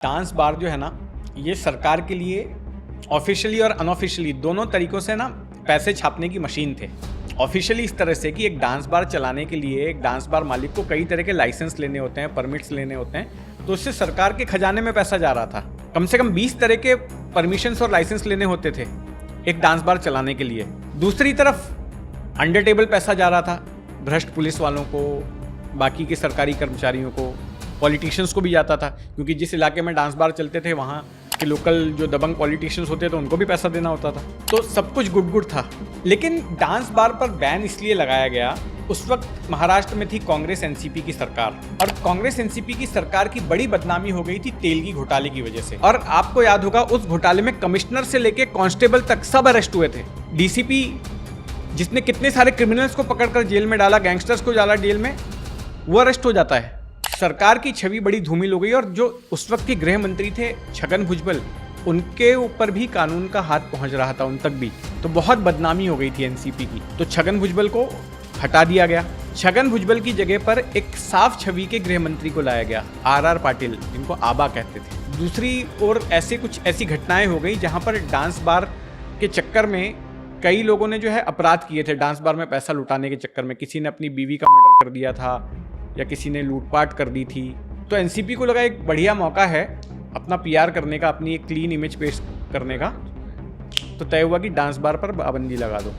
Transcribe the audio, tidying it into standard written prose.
Dance bar जो है ना, ये सरकार के लिए ऑफिशियली और अनऑफिशियली दोनों तरीकों से ना पैसे छापने की मशीन थे। ऑफिशियली इस तरह से कि एक डांस बार चलाने के लिए एक डांस बार मालिक को कई तरह के लाइसेंस लेने होते हैं, परमिट्स लेने होते हैं, तो उससे सरकार के खजाने में पैसा जा रहा था। कम से कम 20 तरह के परमिशंस और लाइसेंस लेने होते थे एक डांस बार चलाने के लिए। दूसरी तरफ अंडर टेबल पैसा जा रहा था, भ्रष्ट पुलिस वालों को, बाकी के सरकारी कर्मचारियों को, पॉलिटिशियंस को भी जाता था, क्योंकि जिस इलाके में डांस बार चलते थे वहाँ के लोकल जो दबंग पॉलिटिशियंस होते थे उनको भी पैसा देना होता था। तो सब कुछ गुड था। लेकिन डांस बार पर बैन इसलिए लगाया गया, उस वक्त महाराष्ट्र में थी कांग्रेस एनसीपी की सरकार, और कांग्रेस एनसीपी की सरकार की बड़ी बदनामी हो गई थी तेलगी घोटाले की वजह से। और आपको याद होगा उस घोटाले में कमिश्नर से लेके कांस्टेबल तक सब अरेस्ट हुए थे। डीसीपी जिसने कितने सारे क्रिमिनल्स को पकड़कर जेल में डाला, गैंगस्टर्स को डाला जेल में, वो अरेस्ट हो जाता है। सरकार की छवि बड़ी धूमिल हो गई, और जो उस वक्त के गृह मंत्री थे छगन भुजबल, उनके ऊपर भी कानून का हाथ पहुंच रहा था, उन तक भी। तो बहुत बदनामी हो गई थी एनसीपी की। तो छगन भुजबल को हटा दिया गया। छगन भुजबल की जगह पर एक साफ छवि के गृह मंत्री को लाया गया, आर पाटिल, जिनको आबा कहते थे। दूसरी ओर ऐसी घटनाएं हो गई जहां पर डांस बार के चक्कर में कई लोगों ने जो है अपराध किए थे। डांस बार में पैसा लुटाने के चक्कर में किसी ने अपनी बीवी का मर्डर कर दिया था, या किसी ने लूटपाट कर दी थी। तो एनसीपी को लगा एक बढ़िया मौका है अपना पीआर करने का, अपनी एक क्लीन इमेज पेश करने का। तो तय हुआ कि डांस बार पर पाबंदी लगा दो।